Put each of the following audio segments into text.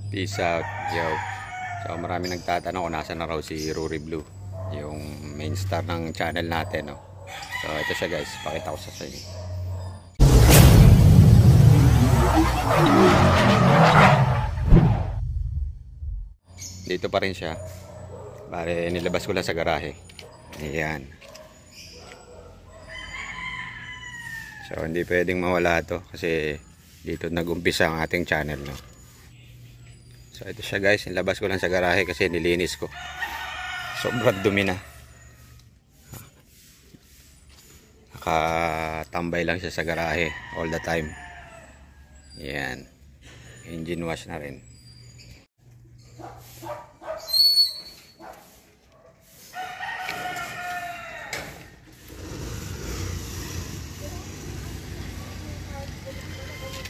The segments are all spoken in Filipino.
Peace out, yo. So marami nagtatanong kung nasa na raw si Rory Blue, yung main star ng channel natin, no? So ito siya guys, pakita ko sa inyo. Dito pa rin siya. Bale, nilabas ko lang sa garahe. Ayan. So hindi pwedeng mawala to kasi dito nag-umpisa ang ating channel, no? So ito siya guys, nilabas ko lang sa garahe kasi nilinis ko. Sobrang dumi na. Nakatambay lang siya sa garahe all the time. Yan. Engine wash na rin.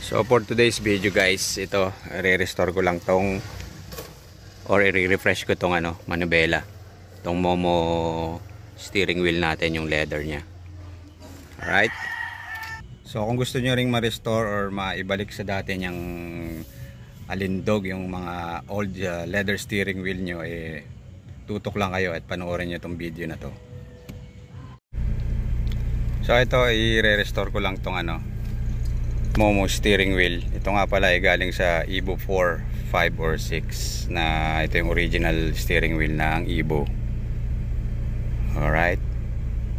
So for today's video guys, ito i-restore ko lang tong or i-refresh ko tong manubela, tong Momo steering wheel natin, yung leather nya. Alright. So kung gusto nyo ring ma-restore or maibalik sa dati nyang alindog yung mga old leather steering wheel nyo, tutok lang kayo at panoorin nyo tong video na to. So ito i-restore ko lang tong Momo steering wheel. Ito nga pala ay galing sa Evo 4, 5 or 6 na ito yung original steering wheel ng Evo. Alright.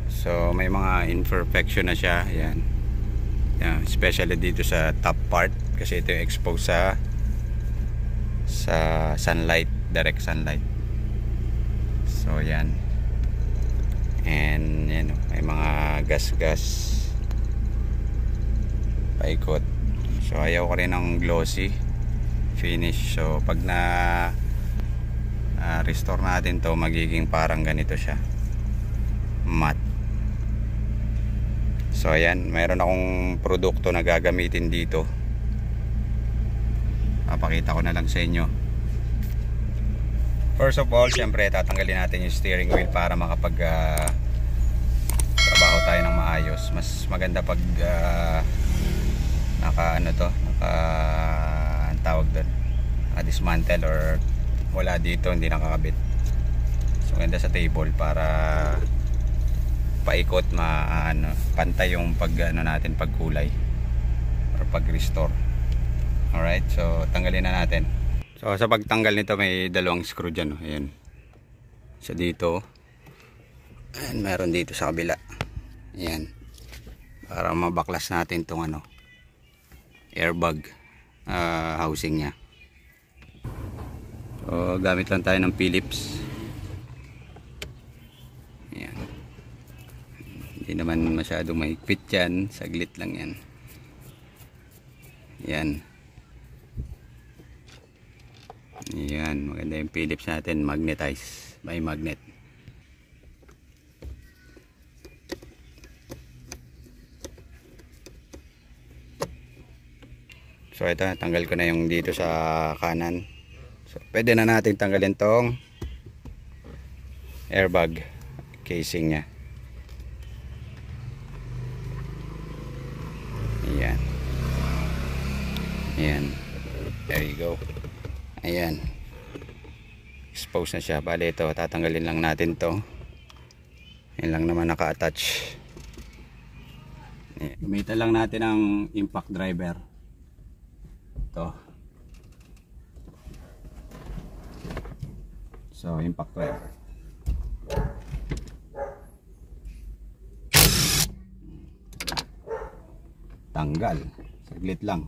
So may mga imperfection na siya. Yan. Yan. Especially dito sa top part kasi ito yung exposed sa sunlight, direct sunlight. So yan. And yan, may mga gas paikot. So ayaw ko rin ng glossy finish. So pag na restore natin to, magiging parang ganito siya, matte. So ayan, mayroon akong produkto na gagamitin dito. Papakita ko na lang sa inyo. First of all, syempre tatanggalin natin yung steering wheel para makapag trabaho tayo ng maayos. Mas maganda pag naka tawag doon, dismantle or wala dito, hindi nakakabit. So ganda sa table para paikot, pantay yung natin pagkulay or pag restore. Alright, so tanggalin na natin. So sa pagtanggal nito may dalawang screw dyan, ayan, isa dito and meron dito sa kabila. Ayan, para mabaklas natin tong airbag housing nya. So gamit lang tayo ng Phillips. Ayan. Hindi naman masyadong mahigpit yan, saglit lang yan. Ayan. Ayan, maganda yung Phillips natin, magnetized by magnet. So ito, tanggal ko na yung dito sa kanan. So pwede na natin tanggalin tong airbag casing nya. Ayan. Ayan. There you go. Ayan. Expose na siya. Bale ito, tatanggalin lang natin to. Yan lang naman naka-attach. Gamitan lang natin ang impact driver. Ito. So impact driver. Tanggal. Saglit lang.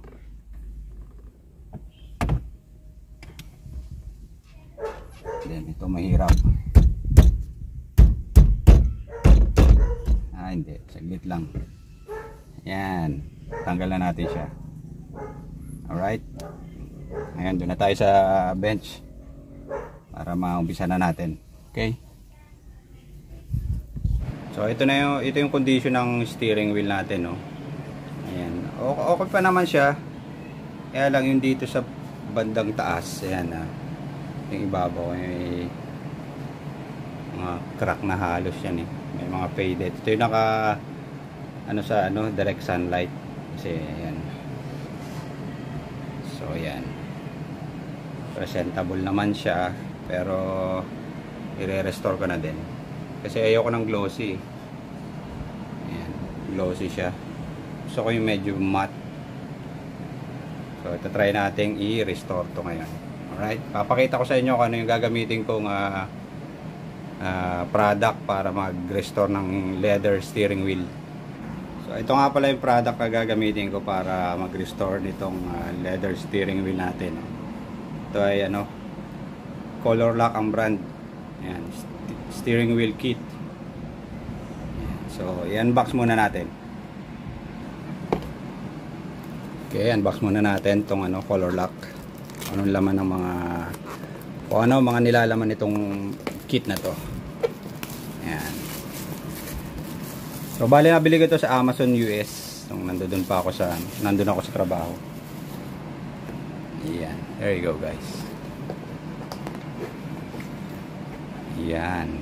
Then ito mahirap. Hindi. Saglit lang. Yan. Tanggal na natin siya. Alright. Ngayon doon na tayo sa bench para maumpisa na natin. Okay. So ito yung condition ng steering wheel natin, no. Ayan. Okay pa naman siya. Kaya lang yung dito sa bandang taas, ayan yung ibabaw may mga crack na halos yan may mga faded. Ito yung naka direct sunlight kasi ayan. So ayan. presentable naman siya, pero i-restore ko na din kasi ayoko ng glossy. Ayan, glossy siya. Gusto ko yung medyo matte. So ito try nating i-restore to ngayon. Alright, papakita ko sa inyo kung ano yung gagamitin kong product para mag-restore ng leather steering wheel. So ito nga pala yung product na gagamitin ko para mag-restore nitong leather steering wheel natin. Ito ay ano, Color Lock ang brand. Ayan, steering wheel kit. Ayan, so i-unbox muna natin. Okay, unbox muna natin tong ano, Color Lock. Anong laman ng mga nilalaman nitong kit na to. Ayan. So bali nabili ko ito sa Amazon US nung nandun ako sa trabaho. Ayan, there you go guys. Ayan.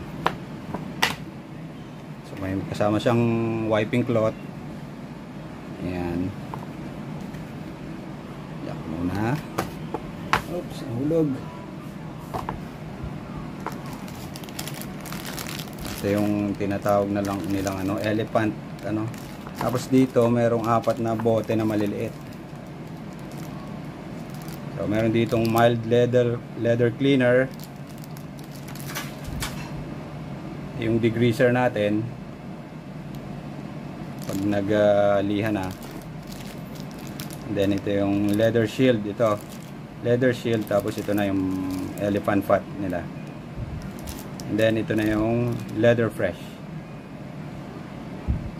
So may kasama siyang wiping cloth. Ayan. Yak muna. Oops, nahulog. Ito yung tinatawag na lang nilang ano, elephant ano. Tapos dito merong 4 na bote na maliliit. So meron ditong mild leather cleaner. Yung degreaser natin pag nagliha na. And then ito yung leather shield, ito. Leather shield, tapos ito na yung elephant fat nila. And then ito na yung leather fresh.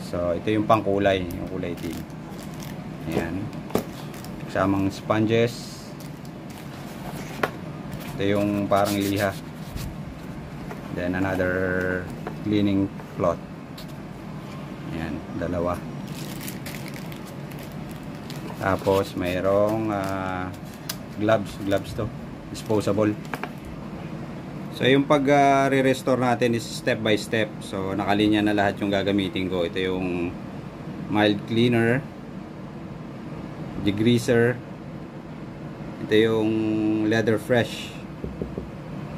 So ito yung pangkulay, yung kulay teal. Ayan. Kasamang sponges. Ito yung parang liha. Then another cleaning cloth. Ayan, dalawa. Tapos mayroong gloves to, disposable. So yung pag-re-restore natin is step by step. So nakalinya na lahat yung gagamitin ko. Ito yung mild cleaner, degreaser, ito yung leather fresh,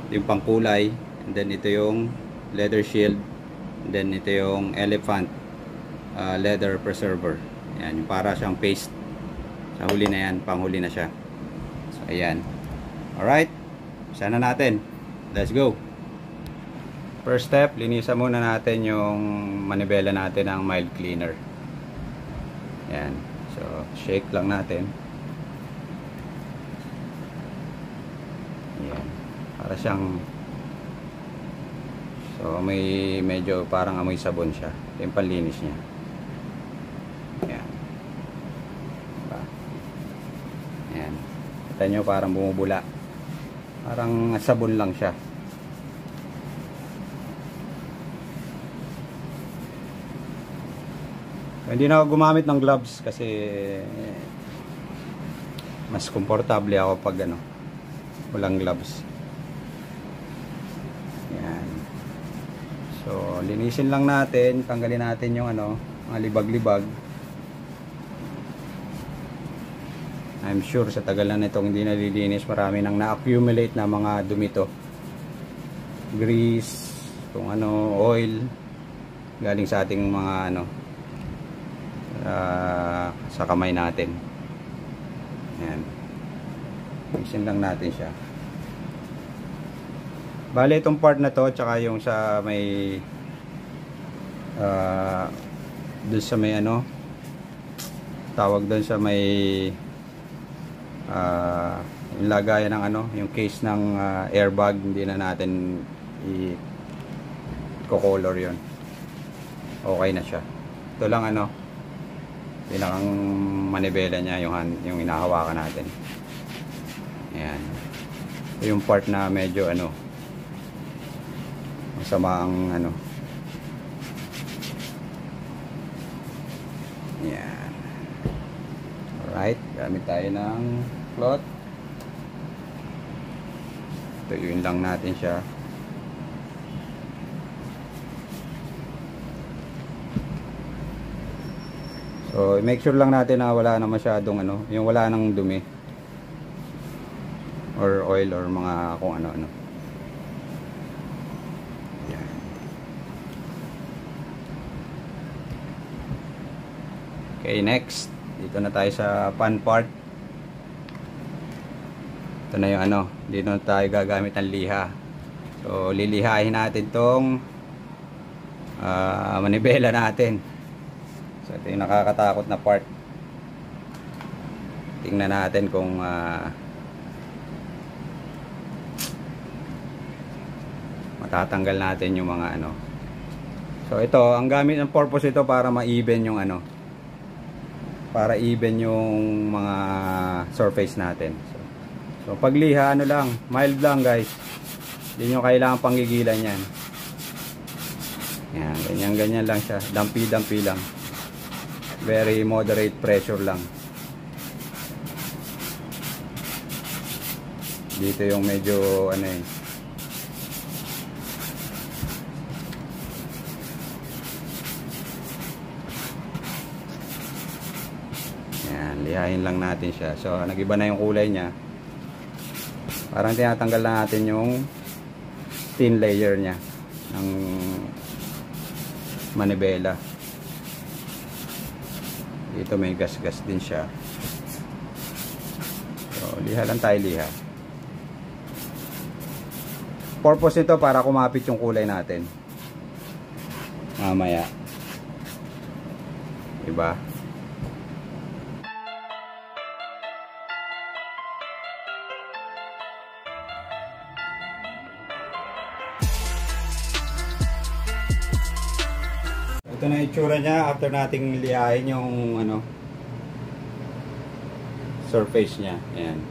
ito yung pangkulay, and then ito yung leather shield, and then ito yung elephant leather preserver. Yan, yung para siyang paste. Sa huli na yan, panghuli na siya. So ayan. Alright, sana natin. Let's go. First step, linisan muna natin yung manibela natin ng mild cleaner. Ayan. So, shake lang natin. Ayan. Para siyang may medyo parang amoy sabon siya. Ito yung panlinis niya. Ayan. Diba? Ayan. Kita nyo parang bumubula. Parang sabon lang siya. Hindi na ako gumamit ng gloves kasi mas komportable ako pag ano, walang gloves. Yan. So, linisin lang natin, tanggalin natin yung ano, mga libag-libag. I'm sure sa tagal na nitong hindi nalilinis, marami nang na-accumulate na mga dumi to. Grease, kung ano, oil, galing sa ating mga ano, sa kamay natin. Ayan. Mixin lang natin siya. Bale, itong part na to, tsaka yung sa may doon sa may ano, tawag doon sa may yung lagayan ng ano, yung case ng airbag, hindi na natin i-color yun. Okay na siya. Ito lang ano, pinakang manibela niya, yung hinahawakan natin. Ayan. Ito yung part na medyo ano, masama ang ano. Ayan. Alright, gamit tayo ng cloth. Tuyuin lang natin siya. So, make sure lang natin na wala na masyadong ano, yung wala nang dumi. or oil or mga kung ano-ano. Yan. Okay, next. Dito na tayo sa pan part. Ito na yung ano, dito na tayo gagamit ng liha. So, lilihain natin tong manibela natin. So, ito yung nakakatakot na part. Tingnan natin kung matatanggal natin yung mga ano. So, ito, ang gamit ng purpose ito para ma-even yung ano, para even yung mga surface natin. So pagliha ano lang, mild lang guys. Hindi nyo kailangan panggigilan yan. Yan, ganyan lang siya. Dampi lang. Very moderate pressure lang. Dito yung medyo ano eh. Yan, lihain lang natin siya. So nagiba na yung kulay niya. Parang tinatanggal na natin yung thin layer niya ng manibela. Dito may gas-gas din siya. So, liha lang tayo, liha. Purpose nito para kumapit yung kulay natin. Mamaya. Diba? Ito na itsura niya after nating lihain yung ano, surface niya. Ayan.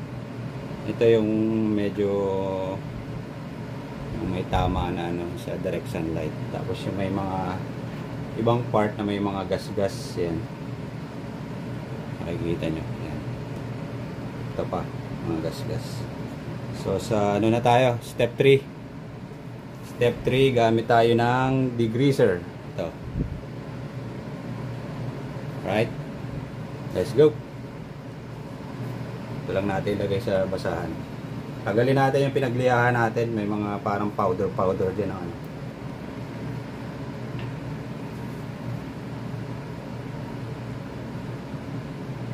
Ito yung medyo yung may tama na ano, sa direct sunlight. Tapos yung may mga ibang part na may mga gas-gas. Ayan. Makikita nyo. Ayan. Ito pa, mga gas-gas. So sa ano na tayo? Step 3. Step 3, gamit tayo ng degreaser. Ito. Right? Let's go. Ito lang natin ilagay sa basahan. Tagalin natin yung pinaglihahan natin. May mga parang powder dyan. Ano.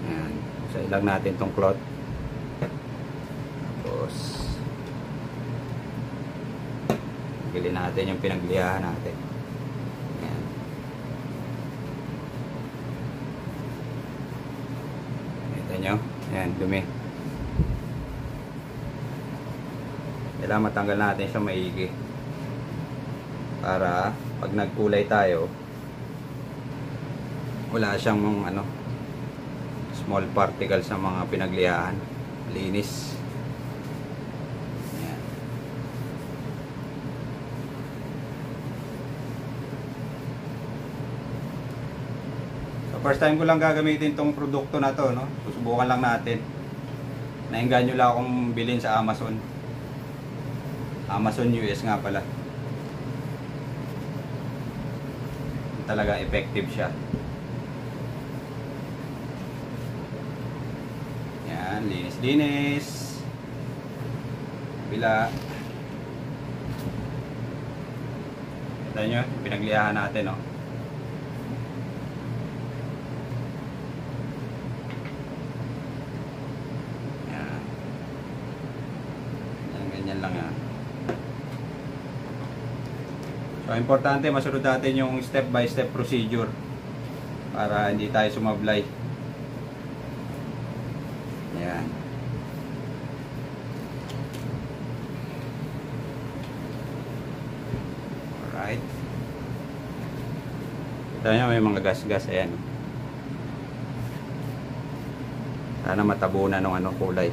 Ayan. So ilang natin tong cloth. Tapos tagalin natin yung pinaglihahan natin. Nyo? Ayan, dumi. Kailangan matanggal natin siya maigi para pag nagkulay tayo wala siyang ano, small particles sa mga pinaglihaan. Linis. Ayan. First time ko lang gagamitin tong produkto na to, no? Susubukan lang natin. Nainganyo lang akong bilhin sa Amazon. Amazon US nga pala. Talaga effective siya. Yan, linis-linis. Bila. Kita nyo, pinaglihahan natin, no? Ganyan lang yan. So importante masunod natin yung step by step procedure para hindi tayo sumablay. Yan. Alright. Ito nyo, may mga gas-gas. Ayan. Sana matabunan ng ano, kulay.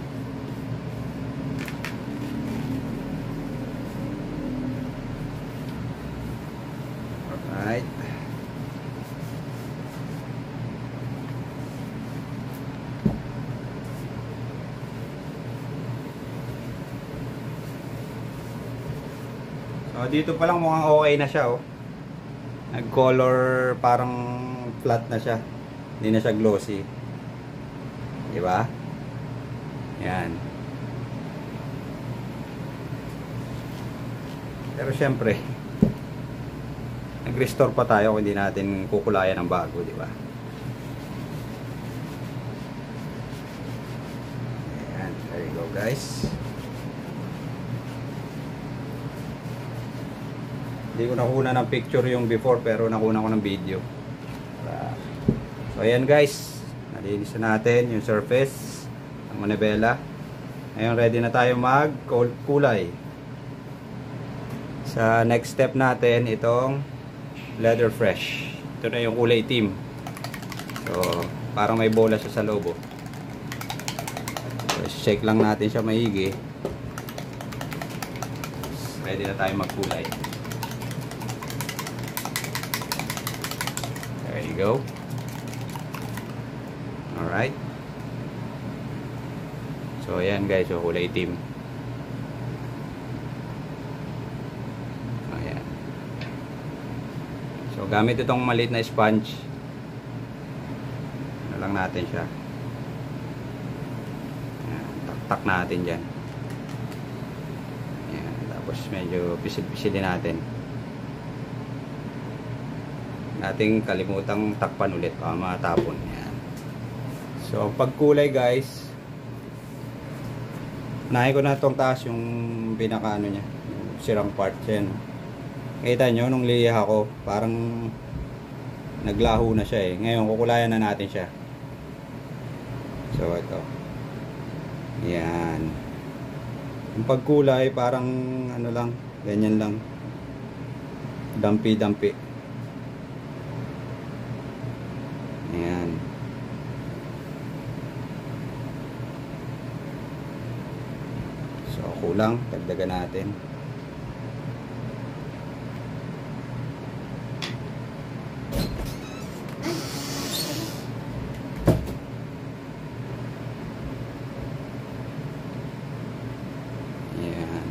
Alright. So dito pa lang mukhang okay na siya, oh. Nag-color parang flat na siya. Hindi na siya glossy. Di ba? Yan. Pero syempre, nag-restore pa tayo kung hindi natin kukulayan ng bago, di ba? Ayan, there you go guys. Hindi ko nakuna ng picture yung before, pero nakuna ko ng video. So ayan guys, nalinis na natin yung surface ng manibela. Ngayon ready na tayo mag kulay. Sa next step natin, itong leather fresh. Ito na yung kulay itim. So parang may bola siya sa loob. So, check lang natin siya maigi. Ready na tayo magkulay. There you go. Alright. So ayan guys, so kulay itim. Ayan. So gamit itong maliit na sponge, ano lang natin siya. Ayan, tak-tak natin dyan. Ayan, tapos medyo pisil-pisilin natin. Nating kalimutang takpan ulit para matapon. Ayan. So pagkulay guys, nahin ko na itong taas yung pinaka ano niya, yung sirang part yan. Kita nyo nung liha ko, parang naglaho na siya eh. Ngayon kukulayan na natin siya. So ito, yan. Yung pagkulay parang ano lang, ganyan lang, dampi-dampi. Yan. So kulang, dagdagan natin. Yan.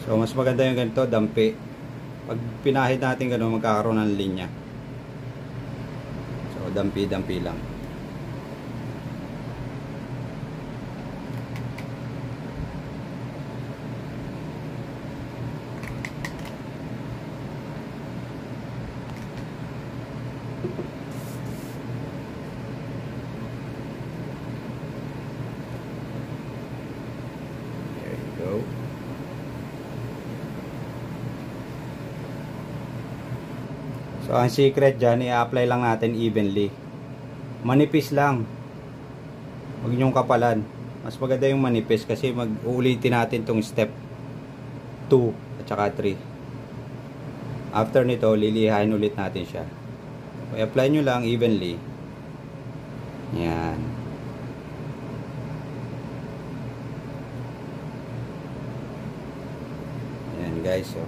So mas maganda yung ganito, dampi. Pag pinahid natin gano'n, magkakaroon ng linya. So dampi-dampi lang. There you go. So ang secret dyan, i-apply lang natin evenly. Manipis lang. Huwag nyong kapalan. Mas maganda yung manipis kasi mag-uulitin natin tong step 2 at saka 3. After nito, lilihain ulit natin siya. So, i-apply nyo lang evenly. Yan. Yan guys. So.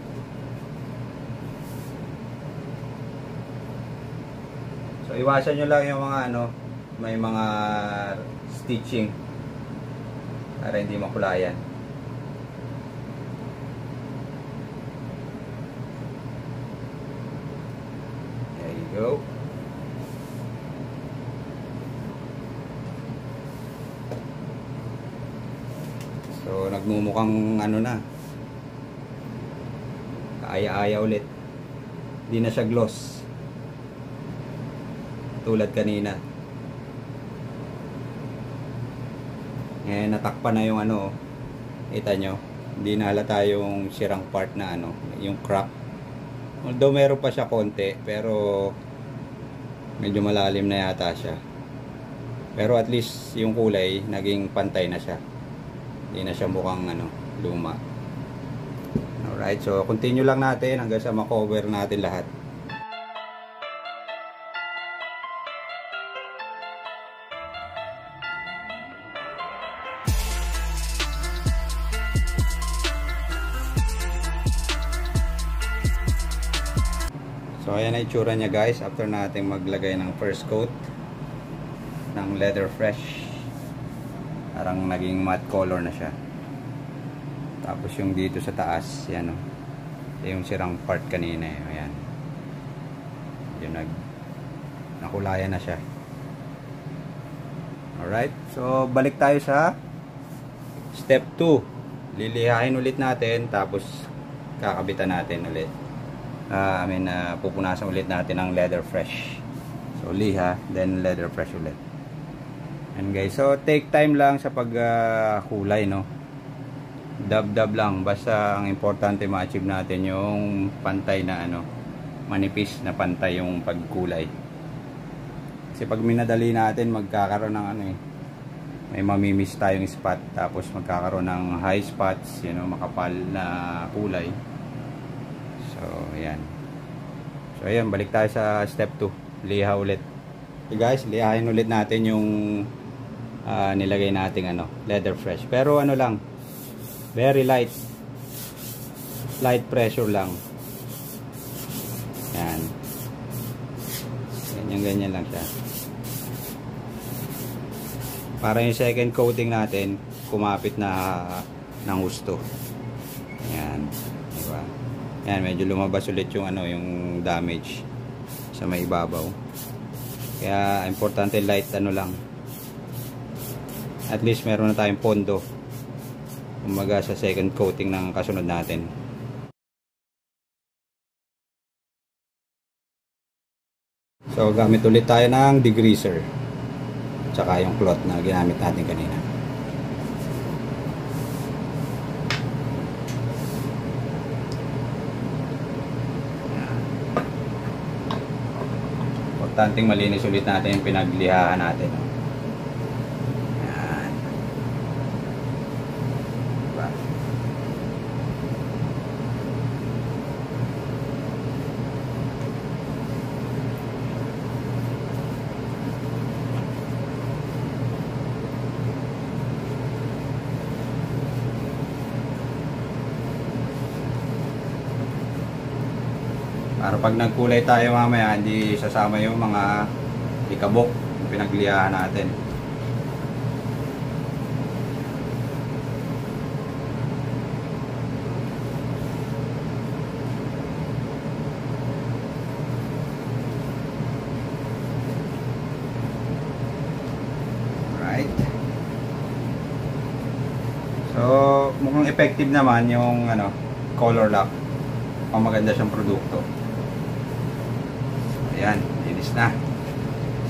So iwasan nyo lang yung mga ano, may mga stitching para hindi makulayan. There you go. So nagmumukhang ano na, kaaya-aya ulit. Hindi na siya gloss tulad kanina. Ngayon natakpan na yung ano, kita nyo, hindi na halata yung sirang part na ano, yung crack. Although meron pa siya konti, pero medyo malalim na yata siya. Pero at least yung kulay naging pantay na siya, hindi na siya mukhang ano, luma. Alright, so continue lang natin hanggang sa makover natin lahat. So ayan na itsura niya guys after natin maglagay ng first coat ng leather fresh. Parang naging matte color na siya. Tapos yung dito sa taas, yan o. Yung sirang part kanina eh. Ayan. Yung nakulayan na siya. Alright, so balik tayo sa step 2. Lilihain ulit natin, tapos kakabitan natin ulit. Pupunasan ulit natin ng leather fresh. So liha, then leather fresh ulit. And guys, so take time lang sa pagkulay, no? Dab-dab lang, basta ang importante ma-achieve natin yung pantay na manipis na pantay yung pagkulay. Kasi pag minadali natin, magkakaroon ng may mamimiss tayong spot, tapos magkakaroon ng high spots, makapal na kulay. So ayan. So ayan, balik tayo sa step 2. Liha ulit. Okay guys, lihain ulit natin yung nilagay nating leather fresh. Pero lang, very light pressure lang. Yan. Ganyan lang siya. Para yung second coating natin kumapit na ng gusto. Yan. Diba? Yan, medyo lumabas ulit yung yung damage sa may ibabaw. Kaya importante light lang. At least meron na tayong pondo umaga sa second coating ng kasunod natin. So gamit ulit tayo ng degreaser tsaka yung cloth na ginamit natin kanina. Importanteng malinis ulit natin yung pinaglihahan natin. Yan. Diba? Para pag nagkulay tayo mamaya, hindi sasama yung mga ikabok yung pinaglihahan natin. Alright. So, mukhang effective naman yung color lock. Ang maganda siyang produkto. Ayan, linis na.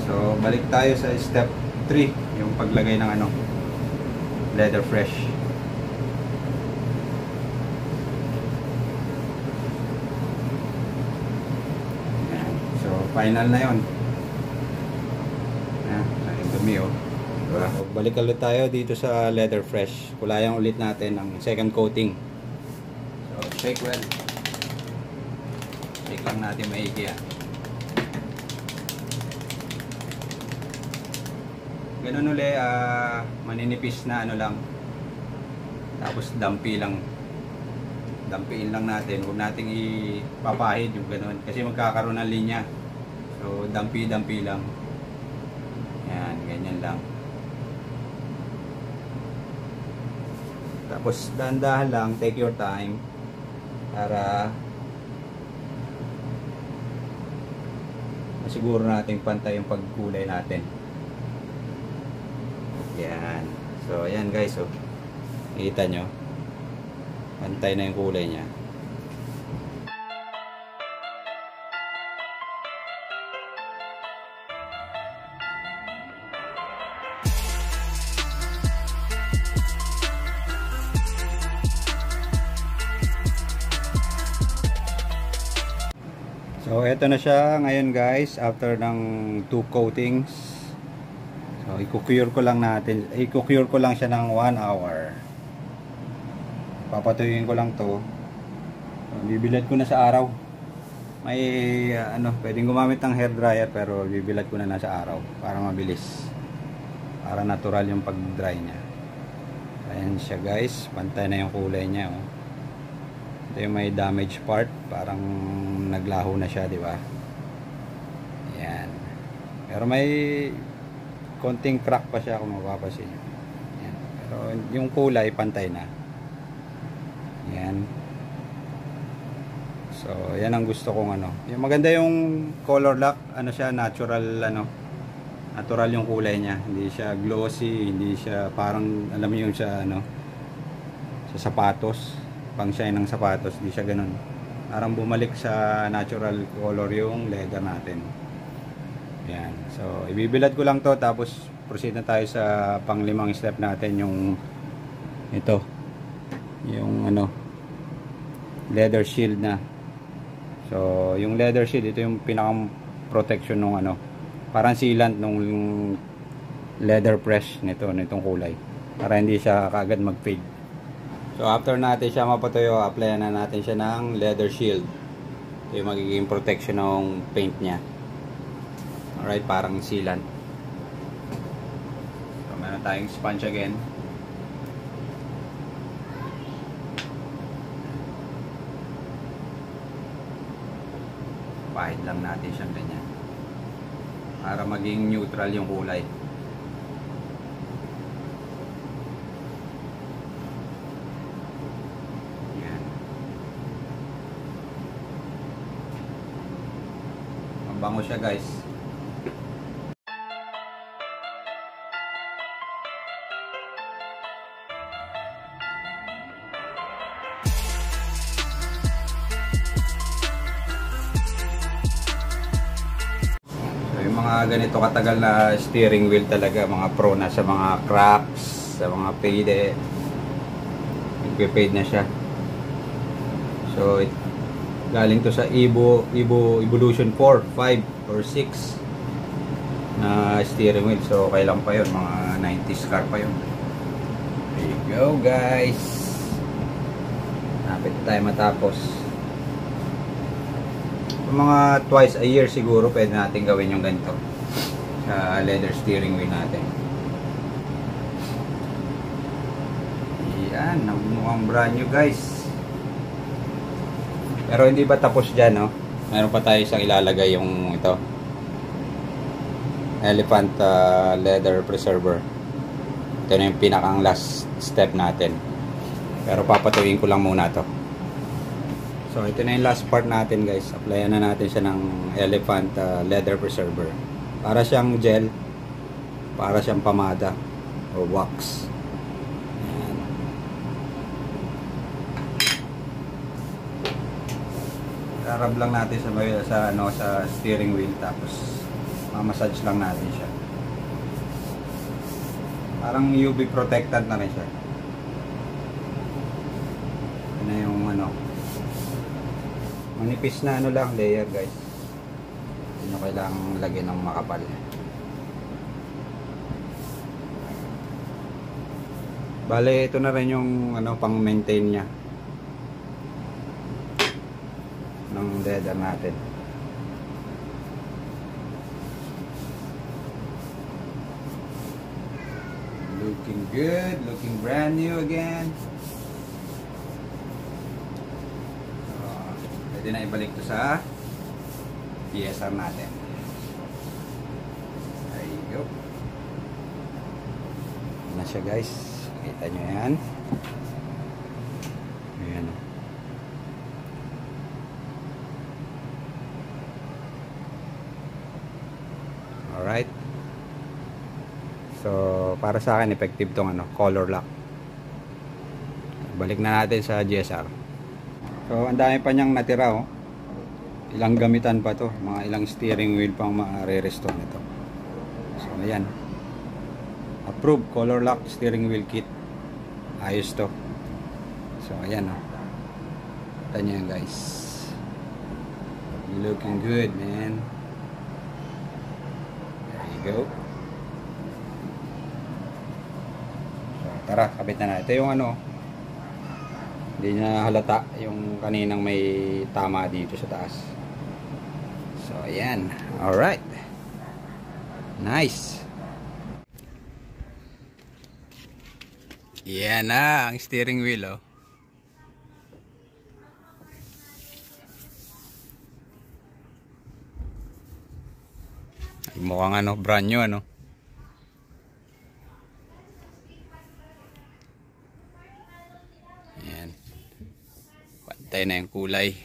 So, balik tayo sa step 3, yung paglagay ng leather fresh. Ayan. So, final na yun. Ayan, yung dumi diba? So, balik ulit tayo dito sa leather fresh. Kulayan ulit natin ng second coating. So, shake well. Shake lang natin maigi yan. Ganun uli, maninipis na lang. Tapos dampi lang. Dampiin lang natin. Huwag nating ipapahid yung ganun. Kasi magkakaroon ng linya. So, dampi-dampi lang. Yan, ganyan lang. Tapos, dahan-dahan lang. Take your time. Para masiguro natin pantay yung pagkulay natin. Yan. So, ayan guys. Kita nyo. Pantay na yung kulay niya. So, eto na siya ngayon guys. After ng 2 coatings. So, i-cure ko lang siya ng 1 hour. Papatuyuin ko lang to. So, bibilad ko na sa araw. May pwedeng gumamit ng hair dryer, pero bibilad ko na sa araw para mabilis. Para natural yung pag-dry niya. Ayan siya guys, pantay na yung kulay niya. Ito yung may damage part, parang naglaho na siya, di ba? Ayan. Pero may konting crack pa siya kung mapapansin nyo. Yan. Pero yung kulay pantay na. Yan. So yan ang gusto kong yung maganda yung color lock, siya, natural natural yung kulay niya, hindi siya glossy, hindi siya parang alam niyo yung sa ano, sa sapatos, pang shine ng sapatos, hindi siya ganun. Parang bumalik sa natural color yung leather natin. Yan. So, ibibilad ko lang to, tapos proceed na tayo sa panglimang step natin, yung ito. Yung ano, leather shield na. So, yung leather shield, ito yung pinakang protection ng ano, parang sealant nung leather press nitong kulay. Para hindi siya kaagad mag-fade. So, after natin siya mapatuyo, apply na natin siya ng leather shield. Ito yung magiging protection ng paint niya. Alright, parang sealant. So, meron tayong sponge again. Pahid lang natin siyang ganyan. Para maging neutral yung kulay. Yan. Mabango siya guys. Mga ganito katagal na steering wheel talaga, mga pro na sa mga cracks, sa mga fade, nagpe-fade na siya. So galing to sa Evolution 4, 5 or 6 na steering wheel. So kailan pa yun, mga 90s car pa yun. There you go guys, napit tayo matapos. Mga twice a year siguro pwede natin gawin yung ganito sa leather steering wheel natin. Yan, mukhang brand new guys. Pero hindi ba tapos dyan, no? Meron pa tayo isang ilalagay, yung ito, elephant leather preserver. Ito na yung pinakang last step natin, pero papatuyin ko lang muna to. So ito na yung last part natin guys. Applyan na natin siya ng elephant leather preserver. Para siyang gel, para siyang pamada or wax. Ayan. Rarab lang natin sa steering wheel, tapos mamassage lang natin siya. Parang UV protectant na rin siya. Ito na yung ano, manipis na ano lang, layer guys. Hindi nyo kailangang lagyan ng makapal. Bale, ito na rin yung ano, pang maintain nya ng leather natin. Looking good, looking brand new again. Pwede na ibalik to sa DSR natin. There you go. Na siya guys. Kita nyo yan. Ayan. Alright. So, para sa akin effective tong ano, color lock. Balik na natin sa GSR. So, ang dami pa niyang natira, oh. Ilang gamitan pa to, mga ilang steering wheel pang ma-re-restore nito. So, ayan. Approved color lock steering wheel kit. Ayos to. So, ayan, oh. Ito niyo yan, guys. Looking good, man. There you go. So, tara, kabit na. Ito yung ano, hindi na halata yung kaninang may tama dito sa taas. So ayan. Alright, nice. Yan na ang steering wheel, oh. Ay, mukhang ano, brand new ano. Pantay na yung kulay.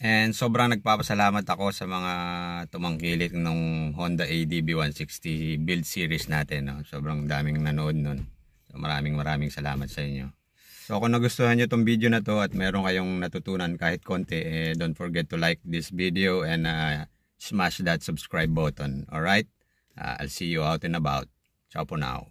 And sobrang nagpapasalamat ako sa mga tumangkilik ng Honda ADB 160 build series natin. No? Sobrang daming nanood nun. So, maraming salamat sa inyo. So kung nagustuhan nyo tong video na to at meron kayong natutunan kahit konti, don't forget to like this video and smash that subscribe button. Alright? I'll see you out and about. Ciao for now.